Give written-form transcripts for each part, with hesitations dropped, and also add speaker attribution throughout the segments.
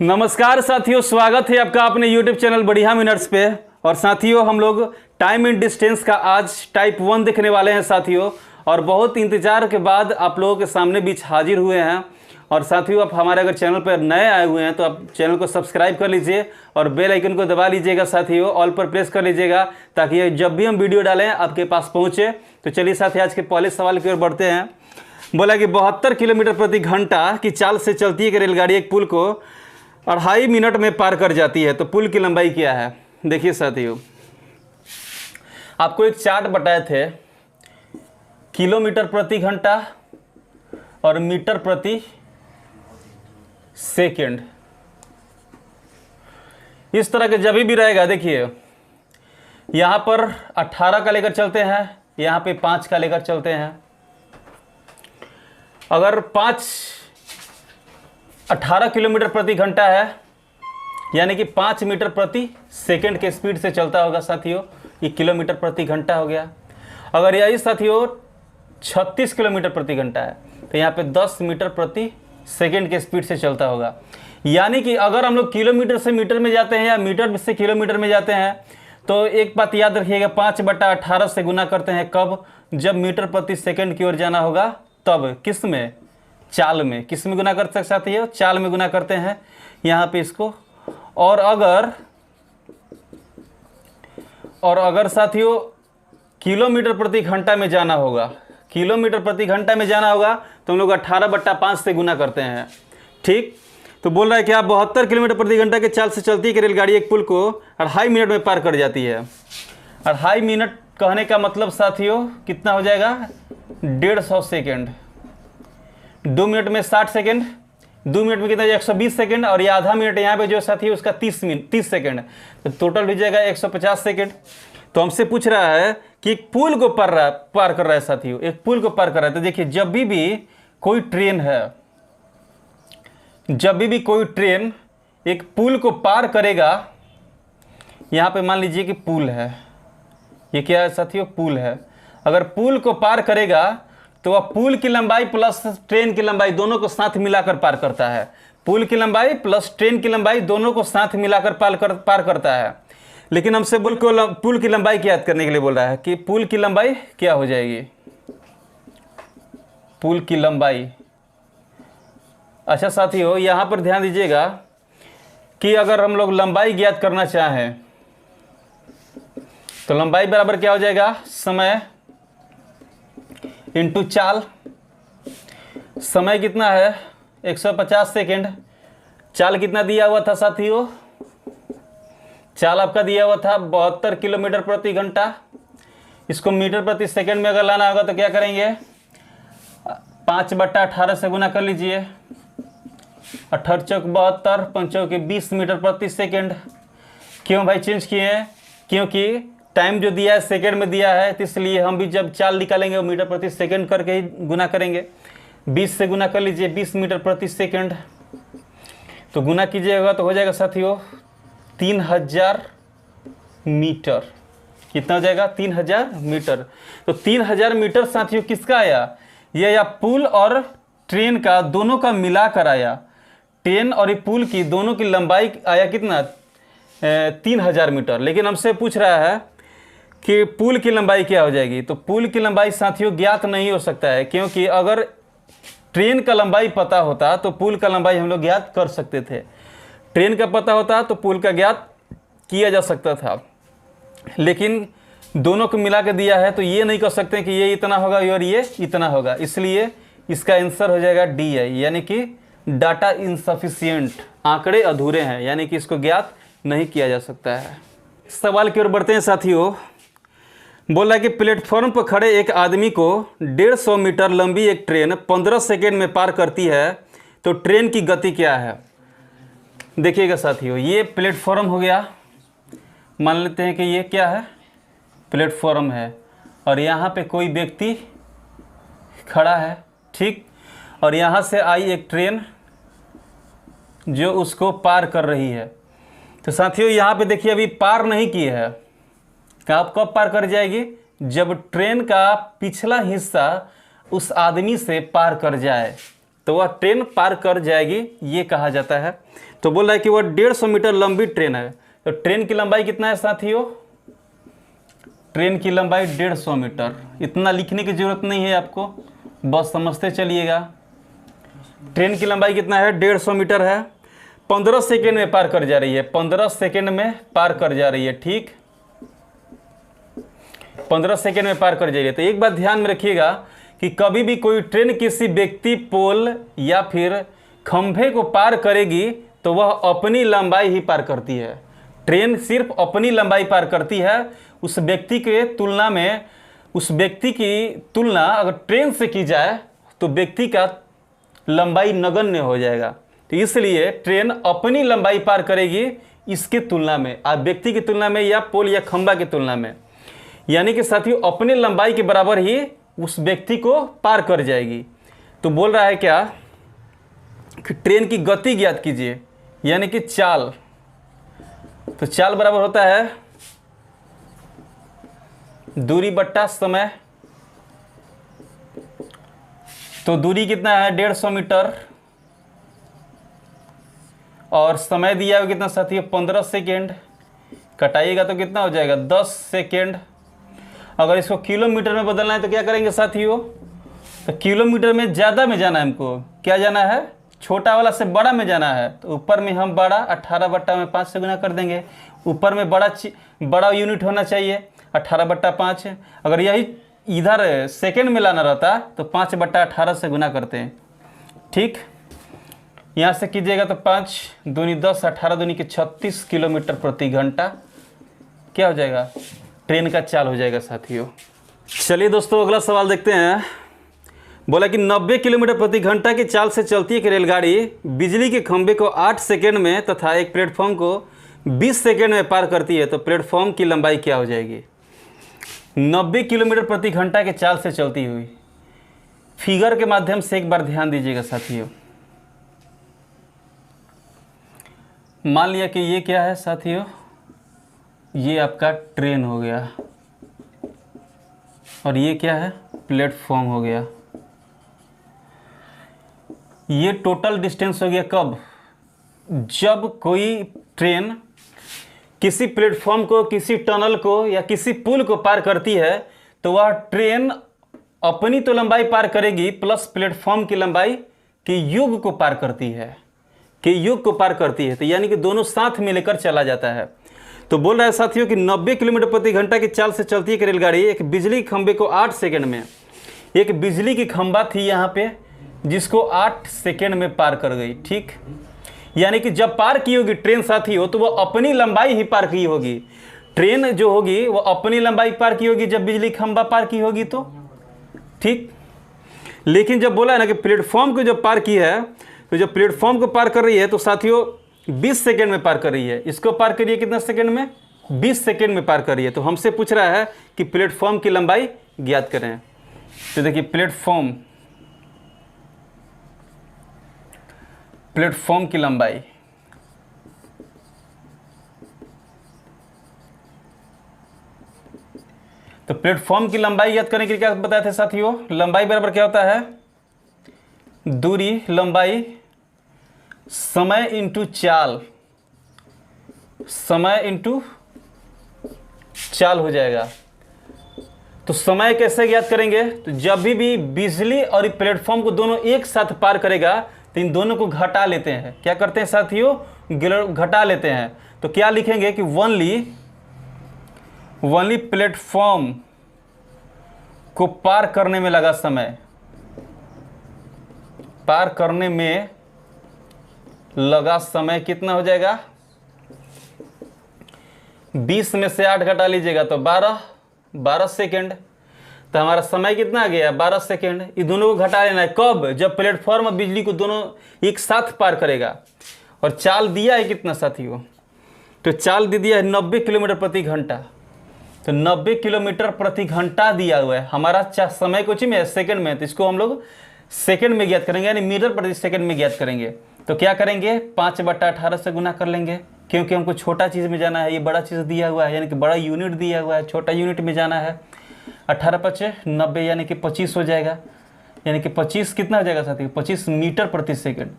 Speaker 1: नमस्कार साथियों, स्वागत है आपका अपने YouTube चैनल बढ़िया मिनट्स पे। और साथियों, हम लोग टाइम एंड डिस्टेंस का आज टाइप 1 देखने वाले हैं साथियों। और बहुत इंतजार के बाद आप लोगों के सामने बीच हाजिर हुए हैं। और साथियों, आप हमारे अगर चैनल पर नए आए हुए हैं तो आप चैनल को सब्सक्राइब कर लीजिए और बेल आइकन को दबा लीजिएगा साथियों, ऑल पर प्रेस कर लीजिएगा ताकि जब भी हम वीडियो डालें आपके पास पहुँचे। तो चलिए साथियों, आज के पहले सवाल की ओर बढ़ते हैं। बोला कि 72 किलोमीटर प्रति घंटा की चाल से चलती है कि रेलगाड़ी एक पुल को 2.5 मिनट में पार कर जाती है, तो पुल की लंबाई क्या है। देखिए साथियों, आपको एक चार्ट बताए थे, किलोमीटर प्रति घंटा और मीटर प्रति सेकंड। इस तरह के जब भी रहेगा, देखिए यहां पर 18 का लेकर चलते हैं, यहां पे 5 का लेकर चलते हैं। अगर 18 किलोमीटर प्रति घंटा है यानी कि 5 मीटर प्रति सेकंड के स्पीड से चलता होगा साथियों, ये किलोमीटर प्रति घंटा हो गया। अगर यही साथियों 36 किलोमीटर प्रति घंटा है तो यहाँ पे 10 मीटर प्रति सेकंड के स्पीड से चलता होगा। यानी कि अगर हम लोग किलोमीटर से मीटर में जाते हैं या मीटर से किलोमीटर में जाते हैं तो एक बात याद रखिएगा, 5/18 से गुना करते हैं कब, जब मीटर प्रति सेकंड की ओर जाना होगा तब। किस में? चाल में। किस में गुना कर सकते हैं? चाल में गुना करते हैं यहाँ पे इसको। और अगर साथियों किलोमीटर प्रति घंटा में जाना होगा, किलोमीटर प्रति घंटा में जाना होगा तो हम लोग 18/5 से गुना करते हैं। ठीक, तो बोल रहा है कि आप 72 किलोमीटर प्रति घंटा के चाल से चलती है कि रेलगाड़ी एक पुल को 2.5 मिनट में पार कर जाती है। 2.5 मिनट कहने का मतलब साथियों कितना हो जाएगा? 150 सेकेंड। 2 मिनट में 60 सेकेंड, 2 मिनट में कितना? 120 सेकेंड। और ये आधा मिनट यहाँ पे जो साथी है उसका 30 सेकेंड, तो टोटल हो जाएगा 150 सेकेंड। तो हमसे पूछ रहा है कि एक पुल को पार कर रहा है साथियों, एक पुल को पार कर रहा है। तो देखिए, जब भी कोई ट्रेन है, जब भी कोई ट्रेन एक पुल को पार करेगा, यहाँ पे मान लीजिए कि पुल है, ये क्या है साथियों? पुल है। अगर पुल को पार करेगा तो वह पुल की लंबाई प्लस ट्रेन की लंबाई दोनों को साथ मिलाकर पार करता है। पुल की लंबाई प्लस ट्रेन की लंबाई दोनों को साथ मिलाकर पार करता है। लेकिन हमसे पुल की लंबाई क्या याद करने के लिए बोल रहा है कि पुल की लंबाई क्या हो जाएगी? पुल की लंबाई। अच्छा साथियों, यहाँ पर ध्यान दीजिएगा कि अगर हम लोग लंबाई ज्ञात करना चाहें तो लंबाई बराबर क्या हो जाएगा? समय इंटू चाल। समय कितना है? 150 सेकेंड। चाल कितना दिया हुआ था साथियों? चाल आपका दिया हुआ था 72 किलोमीटर प्रति घंटा। इसको मीटर प्रति सेकंड में अगर लाना होगा तो क्या करेंगे? 5/18 से गुना कर लीजिए। 18 चौक 72, 5 चौके 20 मीटर प्रति सेकंड। क्यों भाई चेंज किए हैं? क्योंकि टाइम जो दिया है सेकंड में दिया है, तो इसलिए हम भी जब चाल निकालेंगे वो मीटर प्रति सेकंड करके ही गुना करेंगे। 20 से गुना कर लीजिए, 20 मीटर प्रति सेकंड। तो गुना कीजिएगा तो हो जाएगा साथियों 3000 मीटर। कितना हो जाएगा? 3000 मीटर। तो 3000 मीटर साथियों किसका आया? ये आया पुल और ट्रेन का, दोनों का मिलाकर आया। ट्रेन और पुल की दोनों की लंबाई आया कितना? 3000 मीटर। लेकिन हमसे पूछ रहा है कि पुल की लंबाई क्या हो जाएगी। तो पुल की लंबाई साथियों ज्ञात नहीं हो सकता है, क्योंकि अगर ट्रेन का लंबाई पता होता तो पुल का लंबाई हम लोग ज्ञात कर सकते थे। ट्रेन का पता होता तो पुल का ज्ञात किया जा सकता था, लेकिन दोनों को मिला के दिया है तो ये नहीं कर सकते कि ये इतना होगा और ये इतना होगा। इसलिए इसका आंसर हो जाएगा डी है, यानी कि डाटा इनसफिशिएंट, आंकड़े अधूरे हैं, यानी कि इसको ज्ञात नहीं किया जा सकता है। सवाल की ओर बढ़ते हैं साथियों। बोला कि प्लेटफॉर्म पर खड़े एक आदमी को 150 मीटर लंबी एक ट्रेन 15 सेकेंड में पार करती है, तो ट्रेन की गति क्या है? देखिएगा साथियों, ये प्लेटफॉर्म हो गया। मान लेते हैं कि ये क्या है? प्लेटफॉर्म है और यहाँ पे कोई व्यक्ति खड़ा है। ठीक, और यहाँ से आई एक ट्रेन जो उसको पार कर रही है। तो साथियों यहाँ पे देखिए अभी पार नहीं की है। कब पार कर जाएगी? जब ट्रेन का पिछला हिस्सा उस आदमी से पार कर जाए तो वह ट्रेन पार कर जाएगी, ये कहा जाता है। तो बोल रहा है कि वह 150 मीटर लंबी ट्रेन है। तो ट्रेन की लंबाई कितना है साथियों? ट्रेन की लंबाई 150 मीटर। इतना लिखने की जरूरत नहीं है आपको, बस समझते चलिएगा। ट्रेन की लंबाई कितना है? 150 मीटर है। 15 सेकेंड में पार कर जा रही है, 15 सेकेंड में पार कर जा रही है, ठीक, 15 सेकेंड में पार कर जा रही है। तो एक बात ध्यान में रखिएगा कि कभी भी कोई ट्रेन किसी व्यक्ति, पोल या फिर खंभे को पार करेगी तो वह अपनी लंबाई ही पार करती है। ट्रेन सिर्फ अपनी लंबाई पार करती है, उस व्यक्ति के तुलना में, उस व्यक्ति की तुलना अगर ट्रेन से की जाए तो व्यक्ति का लंबाई नगण्य हो जाएगा। तो इसलिए ट्रेन अपनी लंबाई पार करेगी इसके तुलना में, आप व्यक्ति की तुलना में या पोल या खंभा की तुलना में, यानी कि साथियों अपनी लंबाई के बराबर ही उस व्यक्ति को पार कर जाएगी। तो बोल रहा है क्या कि ट्रेन की गति ज्ञात कीजिए, यानी कि चाल। तो चाल बराबर होता है दूरी बट्टा समय। तो दूरी कितना है? 150 मीटर, और समय दिया हुआ कितना साथियों? 15 सेकेंड। कटाइएगा तो कितना हो जाएगा? 10 सेकेंड। अगर इसको किलोमीटर में बदलना है तो क्या करेंगे साथियों? तो किलोमीटर में ज़्यादा में जाना है हमको, क्या जाना है? छोटा वाला से बड़ा में जाना है। तो ऊपर में हम बड़ा 18/5 से गुना कर देंगे। ऊपर में बड़ा यूनिट होना चाहिए 18/5। अगर यही इधर सेकेंड में लाना रहता तो 5/18 से गुना करते हैं, ठीक। यहाँ से कीजिएगा तो 5 दूनी 10, 18 दूनी के 36 किलोमीटर प्रति घंटा क्या हो जाएगा? ट्रेन का चाल हो जाएगा साथियों। चलिए दोस्तों अगला सवाल देखते हैं। बोला कि 90 किलोमीटर प्रति घंटा की चाल से चलती एक रेलगाड़ी बिजली के खंभे को 8 सेकेंड में तथा एक प्लेटफॉर्म को 20 सेकेंड में पार करती है, तो प्लेटफॉर्म की लंबाई क्या हो जाएगी? 90 किलोमीटर प्रति घंटा के चाल से चलती हुई, फिगर के माध्यम से एक बार ध्यान दीजिएगा साथियों। मान लिया कि ये क्या है साथियों? ये आपका ट्रेन हो गया, और ये क्या है? प्लेटफॉर्म हो गया। ये टोटल डिस्टेंस हो गया कब? जब कोई ट्रेन किसी प्लेटफॉर्म को, किसी टनल को या किसी पुल को पार करती है तो वह ट्रेन अपनी तो लंबाई पार करेगी प्लस प्लेटफॉर्म की लंबाई के योग को पार करती है, तो यानी कि दोनों साथ में लेकर चला जाता है। तो बोल रहा है साथियों कि 90 किलोमीटर प्रति घंटा की चाल से चलती है रेलगाड़ी एक बिजली खंभे को 8 सेकेंड में, एक बिजली की खंभा थी यहाँ पे जिसको 8 सेकेंड में पार कर गई, ठीक। यानी कि जब पार की होगी ट्रेन साथियों तो वह अपनी लंबाई ही पार की होगी। ट्रेन जो होगी वो अपनी लंबाई पार की होगी जब बिजली खंभा पार की होगी तो, ठीक। लेकिन जब बोला है ना कि प्लेटफॉर्म को जब पार की है, तो जब प्लेटफॉर्म को पार कर रही है तो साथियों 20 सेकेंड में पार कर रही है। इसको पार करिए कितना सेकेंड में? 20 सेकेंड में पार कर रही है। तो हमसे पूछ रहा है कि प्लेटफॉर्म की लंबाई ज्ञात करें। तो देखिए प्लेटफॉर्म की लंबाई, तो प्लेटफॉर्म की लंबाई ज्ञात करने के लिए क्या बताए थे साथियों? लंबाई बराबर क्या होता है? दूरी, लंबाई, समय इंटू चाल, समय इंटू चाल हो जाएगा। तो समय कैसे ज्ञात करेंगे? तो जब भी बिजली और प्लेटफॉर्म को दोनों एक साथ पार करेगा तो इन दोनों को घटा लेते हैं। क्या करते हैं साथियों? घटा लेते हैं। तो क्या लिखेंगे कि ओनली प्लेटफॉर्म को पार करने में लगा समय, पार करने में लगा समय कितना हो जाएगा? 20 में से 8 घटा लीजिएगा तो 12 सेकेंड। तो हमारा समय कितना आ गया? 12 सेकेंड। ये दोनों को घटा लेना है कब? जब प्लेटफॉर्म और बिजली को दोनों एक साथ पार करेगा। और चाल दिया है कितना साथियों? तो चाल दे दिया है 90 किलोमीटर प्रति घंटा। तो 90 किलोमीटर प्रति घंटा दिया हुआ है। हमारा समय कुछ में है सेकेंड में, तो इसको हम लोग सेकेंड में ज्ञात करेंगे, यानी मीटर प्रति सेकेंड में ज्ञात करेंगे। तो क्या करेंगे? 5/18 से गुना कर लेंगे, क्योंकि हमको छोटा चीज़ में जाना है। ये बड़ा चीज़ दिया हुआ है, यानी कि बड़ा यूनिट दिया हुआ है, छोटा यूनिट में जाना है। 18×5 = 90, यानी कि 25 हो जाएगा। यानी कि 25 कितना हो जाएगा साथियों, 25 मीटर प्रति सेकंड।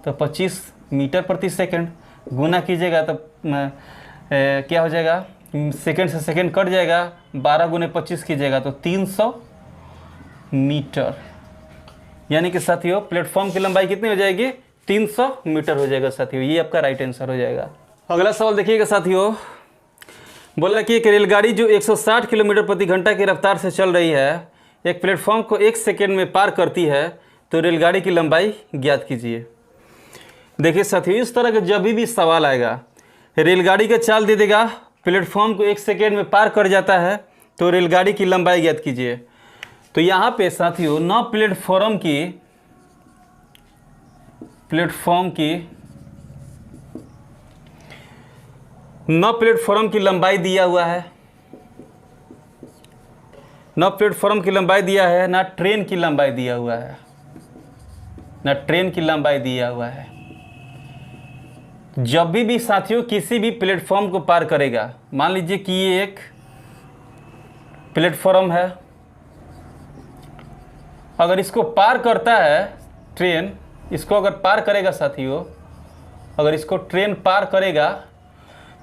Speaker 1: तो 25 मीटर प्रति सेकंड गुना कीजिएगा तो क्या हो जाएगा, सेकंड से सेकंड कट जाएगा, 12 गुने 25 कीजिएगा तो 300 मीटर। यानी कि साथियों प्लेटफॉर्म की लंबाई कितनी हो जाएगी, 300 मीटर हो जाएगा साथियों। ये आपका राइट आंसर हो जाएगा। अगला सवाल देखिएगा साथियों, बोला कि एक रेलगाड़ी जो 160 किलोमीटर प्रति घंटा की रफ्तार से चल रही है एक प्लेटफॉर्म को 1 सेकेंड में पार करती है, तो रेलगाड़ी की लंबाई ज्ञात कीजिए। देखिए साथियों, इस तरह का जब भी सवाल आएगा, रेलगाड़ी का चाल दे देगा, प्लेटफॉर्म को 1 सेकेंड में पार कर जाता है, तो रेलगाड़ी की लंबाई ज्ञात कीजिए। तो यहाँ पे साथियों न प्लेटफॉर्म की लंबाई दिया हुआ है, न प्लेटफॉर्म की लंबाई दिया है, ना ट्रेन की लंबाई दिया हुआ है, ना ट्रेन की लंबाई दिया हुआ है। जब भी साथियों किसी भी प्लेटफॉर्म को पार करेगा, मान लीजिए कि ये एक प्लेटफॉर्म है, अगर इसको पार करता है ट्रेन, इसको अगर पार करेगा साथियों, अगर इसको ट्रेन पार करेगा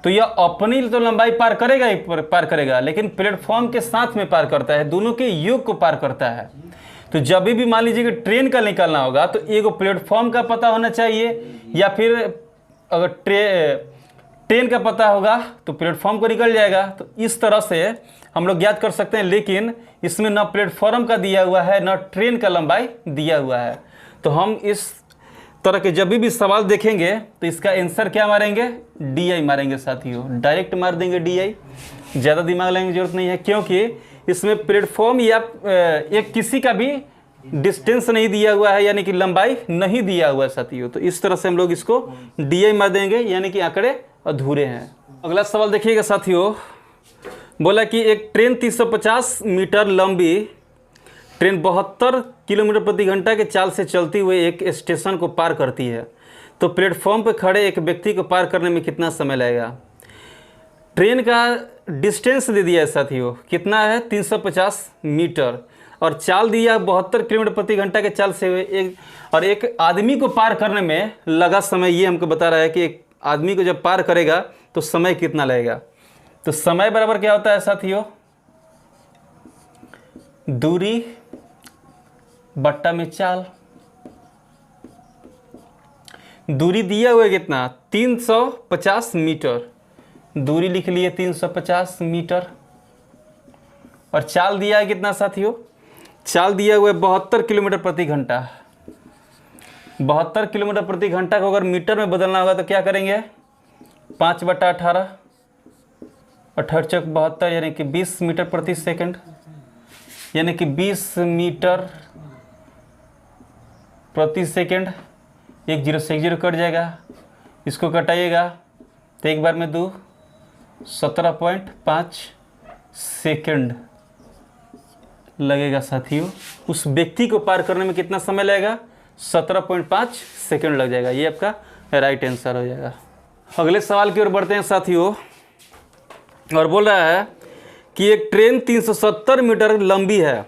Speaker 1: तो यह अपनी तो लंबाई पार करेगा ही पार करेगा, लेकिन प्लेटफॉर्म के साथ में पार करता है, दोनों के योग को पार करता है। तो जब भी मान लीजिए कि ट्रेन का निकलना होगा तो एगो प्लेटफॉर्म का पता होना चाहिए, या फिर अगर ट्रेन का पता होगा तो प्लेटफॉर्म को निकल जाएगा। तो इस तरह से हम लोग ज्ञात कर सकते हैं, लेकिन इसमें न प्लेटफॉर्म का दिया हुआ है न ट्रेन का लंबाई दिया हुआ है। तो हम इस तरह के जब भी सवाल देखेंगे तो इसका आंसर क्या मारेंगे, DI मारेंगे साथियों, डायरेक्ट मार देंगे DI, ज़्यादा दिमाग लगाने की जरूरत नहीं है, क्योंकि इसमें प्लेटफॉर्म या एक किसी का भी डिस्टेंस नहीं दिया हुआ है, यानी कि लंबाई नहीं दिया हुआ है साथियों। तो इस तरह से हम लोग इसको DI मार देंगे, यानी कि आंकड़े अधूरे हैं। अगला सवाल देखिएगा साथियों, बोला कि एक ट्रेन 350 मीटर लंबी ट्रेन 72 किलोमीटर प्रति घंटा के चाल से चलती हुई एक स्टेशन को पार करती है, तो प्लेटफॉर्म पर खड़े एक व्यक्ति को पार करने में कितना समय लगेगा। ट्रेन का डिस्टेंस दे दिया है साथियों, कितना है 350 मीटर, और चाल दिया 72 किलोमीटर प्रति घंटा के चाल से हुए एक आदमी को पार करने में लगा समय, ये हमको बता रहा है कि एक आदमी को जब पार करेगा तो समय कितना लगेगा। तो समय बराबर क्या होता है साथियों, दूरी बट्टा में चाल। दूरी दिया हुआ है कितना, 350 मीटर, दूरी लिख लिए 350 मीटर, और चाल दिया है कितना साथियों, चाल दिया हुआ है 72 किलोमीटर प्रति घंटा। 72 किलोमीटर प्रति घंटा को अगर मीटर में बदलना होगा तो क्या करेंगे, 5/18, 18 चौक 72, यानी कि 20 मीटर प्रति सेकंड, यानी कि 20 मीटर प्रति सेकंड। 1 0 से 1 0 कट जाएगा, इसको कटाइएगा तो एक बार में 2, 17.5 सेकंड लगेगा साथियों। उस व्यक्ति को पार करने में कितना समय लगेगा, 17.5 सेकंड लग जाएगा। ये आपका राइट आंसर हो जाएगा। अगले सवाल की ओर बढ़ते हैं साथियों, और बोल रहा है कि एक ट्रेन 370 मीटर लंबी है,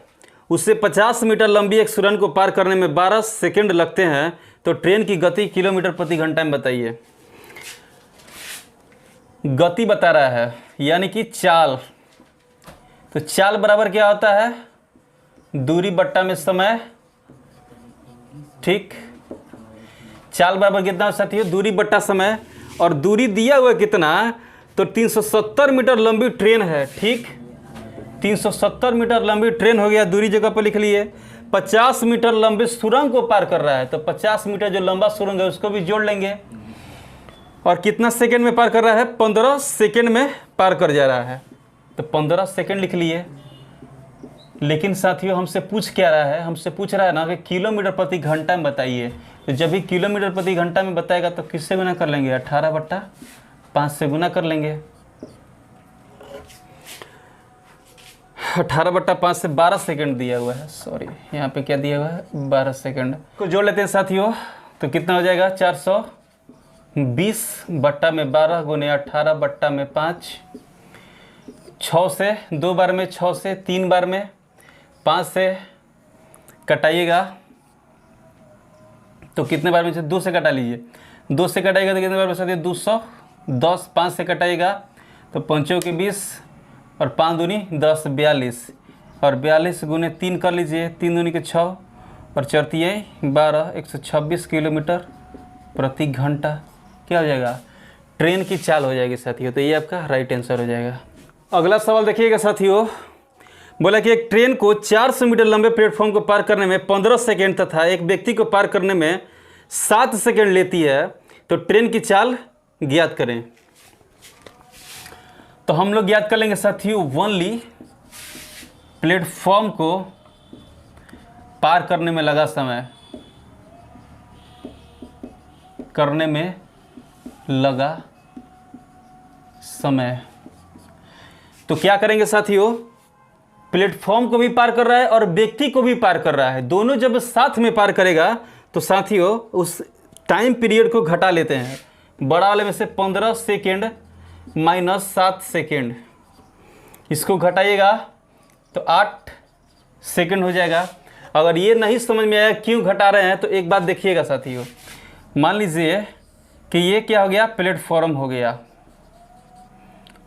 Speaker 1: उससे 50 मीटर लंबी एक सुरंग को पार करने में 12 सेकंड लगते हैं, तो ट्रेन की गति किलोमीटर प्रति घंटा में बताइए। गति बता रहा है, यानी कि चाल। तो चाल बराबर क्या होता है, दूरी बट्टा में समय, ठीक। चाल बराबर कितना साथियों, दूरी बट्टा समय, और दूरी दिया हुआ कितना, तो 370 मीटर लंबी ट्रेन है, ठीक। 370 मीटर लंबी ट्रेन हो गया, दूरी जगह पर लिख लिए। 50 मीटर लंबी सुरंग को पार कर रहा है, तो 50 मीटर जो लंबा सुरंग है उसको भी जोड़ लेंगे, और कितना सेकंड में पार कर रहा है, 15 सेकंड में पार कर जा रहा है, तो 15 सेकंड लिख लिए। लेकिन साथियों हमसे पूछ क्या रहा है, हमसे पूछ रहा है ना कि किलोमीटर प्रति घंटा में बताइए। तो जब भी किलोमीटर प्रति घंटा में बताएगा तो किससे गुना कर लेंगे, 18/5 से गुना कर लेंगे। 18/5 से 12 सेकंड दिया हुआ है, सॉरी यहाँ पे क्या दिया हुआ है, 12 सेकंड को जोड़ लेते हैं साथियों। तो कितना हो जाएगा, 420/12 गुने 18/5, 6 से 2 बार में, 6 से 3 बार में, 5 से कटाइएगा तो कितने बार में से 2 से कटा लीजिए, 2 से कटाइएगा तो कितने बार में साथियों 210, 5 से कटाइएगा तो 5 के 20 और 5 दूनी 10, 42 और 42 गुने 3 कर लीजिए, 3 दूनी के 6 और 4 12, 126 किलोमीटर प्रति घंटा क्या हो जाएगा, ट्रेन की चाल हो जाएगी साथियों। तो ये आपका राइट आंसर हो जाएगा। अगला सवाल देखिएगा साथियों, बोला कि एक ट्रेन को 400 मीटर लंबे प्लेटफॉर्म को पार करने में 15 सेकेंड तथा एक व्यक्ति को पार करने में 7 सेकेंड लेती है, तो ट्रेन की चाल ज्ञात करें। तो हम लोग ज्ञात कर लेंगे साथियों, ओनली प्लेटफॉर्म को पार करने में लगा समय, करने में लगा समय। तो क्या करेंगे साथियों, प्लेटफॉर्म को भी पार कर रहा है और व्यक्ति को भी पार कर रहा है, दोनों जब साथ में पार करेगा तो साथियों उस टाइम पीरियड को घटा लेते हैं, बड़ा वाले में से 15 सेकेंड माइनस 7 सेकेंड, इसको घटाइएगा तो 8 सेकेंड हो जाएगा। अगर ये नहीं समझ में आया क्यों घटा रहे हैं तो एक बात देखिएगा साथियों, मान लीजिए कि ये क्या हो गया, प्लेटफॉर्म हो गया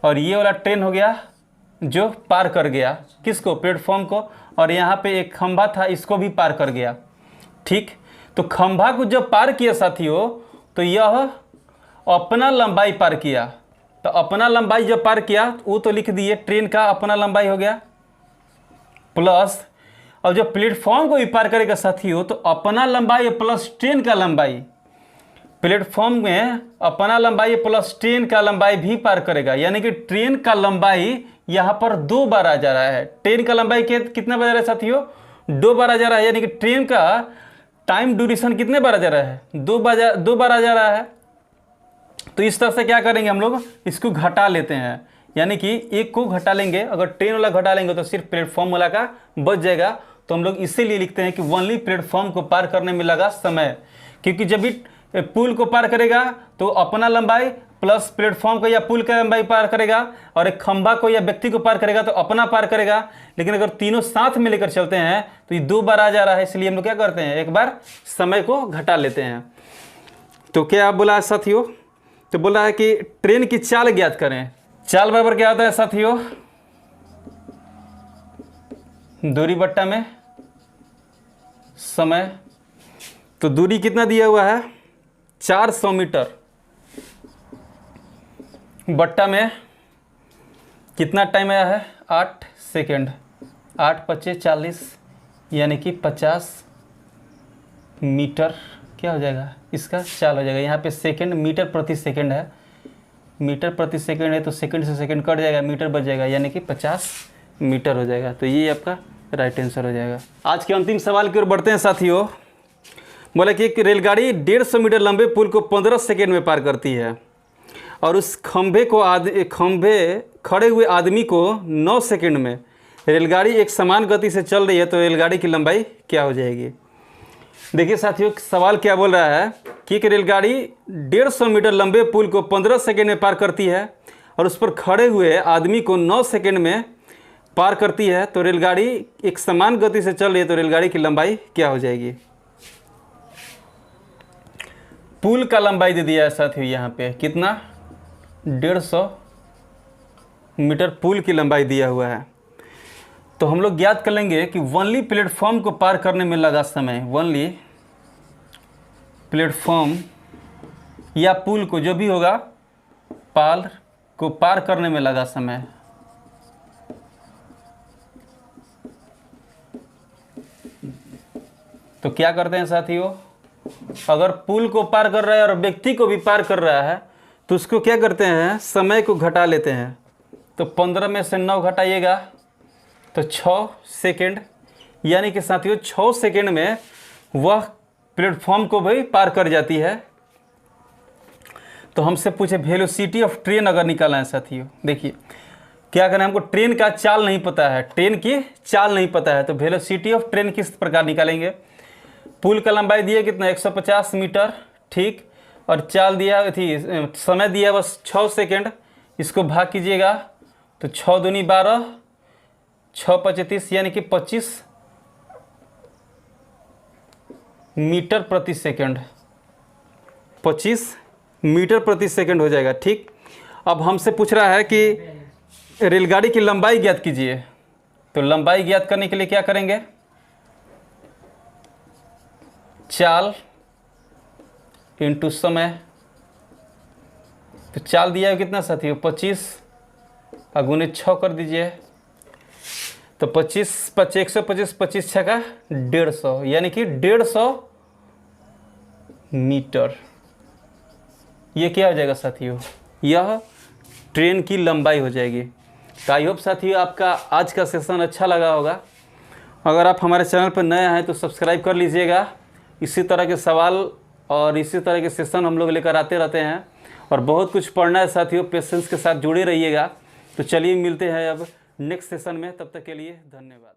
Speaker 1: और ये वाला ट्रेन हो गया जो पार कर गया किसको, प्लेटफॉर्म को, और यहाँ पे एक खंभा था इसको भी पार कर गया। ठीक, तो खंभा को जब पार किया साथियों तो यह अपना लंबाई पार किया, तो अपना लंबाई जब पार किया वो तो लिख दिए, ट्रेन का अपना लंबाई हो गया प्लस, और जब प्लेटफॉर्म को भी पार करेगा साथियों तो अपना लंबाई प्लस ट्रेन का लंबाई, प्लेटफॉर्म में अपना लंबाई प्लस ट्रेन का लंबाई भी पार करेगा, यानी कि ट्रेन का लंबाई यहाँ पर 2 बार आ जा रहा है। ट्रेन का लंबाई कितना बार आ रहा है साथियों, 2 बार आ जा रहा है, यानी कि ट्रेन का टाइम ड्यूरेशन कितने बार आ जा रहा है, 2 बार आ जा रहा है। तो इस तरह से क्या करेंगे हम लोग, इसको घटा लेते हैं, यानी कि एक को घटा लेंगे, अगर ट्रेन वाला घटा लेंगे तो सिर्फ प्लेटफॉर्म वाला का बच जाएगा। तो हम लोग इसीलिए लिखते हैं कि ओनली प्लेटफॉर्म को पार करने में लगा समय, क्योंकि जब भी पुल को पार करेगा तो अपना लंबाई प्लस प्लेटफॉर्म को या पुल का लंबाई पार करेगा, और एक खंभा को या व्यक्ति को पार करेगा तो अपना पार करेगा। लेकिन अगर तीनों साथ में लेकर चलते हैं तो ये 2 बार आ जा रहा है, इसलिए हम लोग क्या करते हैं, एक बार समय को घटा लेते हैं। तो क्या बोला है साथियों, तो बोला है कि ट्रेन की चाल ज्ञात करें। चाल बराबर क्या होता है साथियों, दूरी बट्टा में समय। तो दूरी कितना दिया हुआ है, 400 मीटर, बट्टा में कितना टाइम आया है, 8 सेकेंड, 8 × 5 = 40, यानी कि 50 मीटर क्या हो जाएगा, इसका चाल हो जाएगा। यहाँ पे सेकेंड मीटर प्रति सेकेंड है, मीटर प्रति सेकेंड है तो सेकेंड से सेकेंड कट जाएगा, मीटर बच जाएगा, यानी कि 50 मीटर हो जाएगा। तो ये आपका राइट आंसर हो जाएगा। आज के अंतिम सवाल की ओर बढ़ते हैं साथियों। बोला कि एक रेलगाड़ी 150 मीटर लंबे पुल को 15 सेकेंड में पार करती है और उस खंभे खड़े हुए आदमी को 9 सेकेंड में, रेलगाड़ी एक समान गति से चल रही है, तो रेलगाड़ी की लंबाई क्या हो जाएगी। देखिए साथियों, सवाल क्या बोल रहा है कि एक रेलगाड़ी 150 मीटर लंबे पुल को 15 सेकेंड में पार करती है और उस पर खड़े हुए आदमी को 9 सेकेंड में पार करती है, तो रेलगाड़ी एक समान गति से चल रही है, तो रेलगाड़ी की लंबाई क्या हो जाएगी। पुल का लंबाई दे दिया है साथियों, यहाँ पे कितना, 150 मीटर पुल की लंबाई दिया हुआ है। तो हम लोग ज्ञात कर लेंगे कि ओनली प्लेटफॉर्म को पार करने में लगा समय, ओनली प्लेटफॉर्म या पुल को जो भी होगा पाल को पार करने में लगा समय। तो क्या करते हैं साथियों, अगर पुल को पार कर रहा है और व्यक्ति को भी पार कर रहा है तो उसको क्या करते हैं, समय को घटा लेते हैं। तो 15 में से 9 घटाइएगा तो 6 सेकेंड, यानी कि साथियों 6 सेकेंड में वह प्लेटफॉर्म को भी पार कर जाती है। तो हमसे पूछे वेलोसिटी ऑफ ट्रेन अगर निकालना है साथियों, देखिए क्या करें, हमको ट्रेन का चाल नहीं पता है, ट्रेन की चाल नहीं पता है, तो वेलोसिटी ऑफ ट्रेन किस प्रकार निकालेंगे। पुल का लंबाई दिया कितना, 150 मीटर, ठीक, और चाल दिया थी, समय दिया बस 6 सेकेंड, इसको भाग कीजिएगा तो 6 दूनी 12, 6 × 25 यानी कि 25 मीटर प्रति सेकंड, 25 मीटर प्रति सेकंड हो जाएगा। ठीक, अब हमसे पूछ रहा है कि रेलगाड़ी की लंबाई ज्ञात कीजिए। तो लंबाई ज्ञात करने के लिए क्या करेंगे, चाल इंटू समय। तो चाल दिया है कितना साथियों, 25 गुणित 6 कर दीजिए। तो 25 125 25 6 का 150, यानी कि 150 मीटर। ये क्या हो जाएगा साथियों, यह ट्रेन की लंबाई हो जाएगी। तो आई होप साथियों आपका आज का सेशन अच्छा लगा होगा। अगर आप हमारे चैनल पर नए हैं तो सब्सक्राइब कर लीजिएगा। इसी तरह के सवाल और इसी तरह के सेशन हम लोग लेकर आते रहते हैं और बहुत कुछ पढ़ना है साथियों, पेशेंस के साथ जुड़े रहिएगा। तो चलिए मिलते हैं अब नेक्स्ट सेशन में, तब तक के लिए धन्यवाद।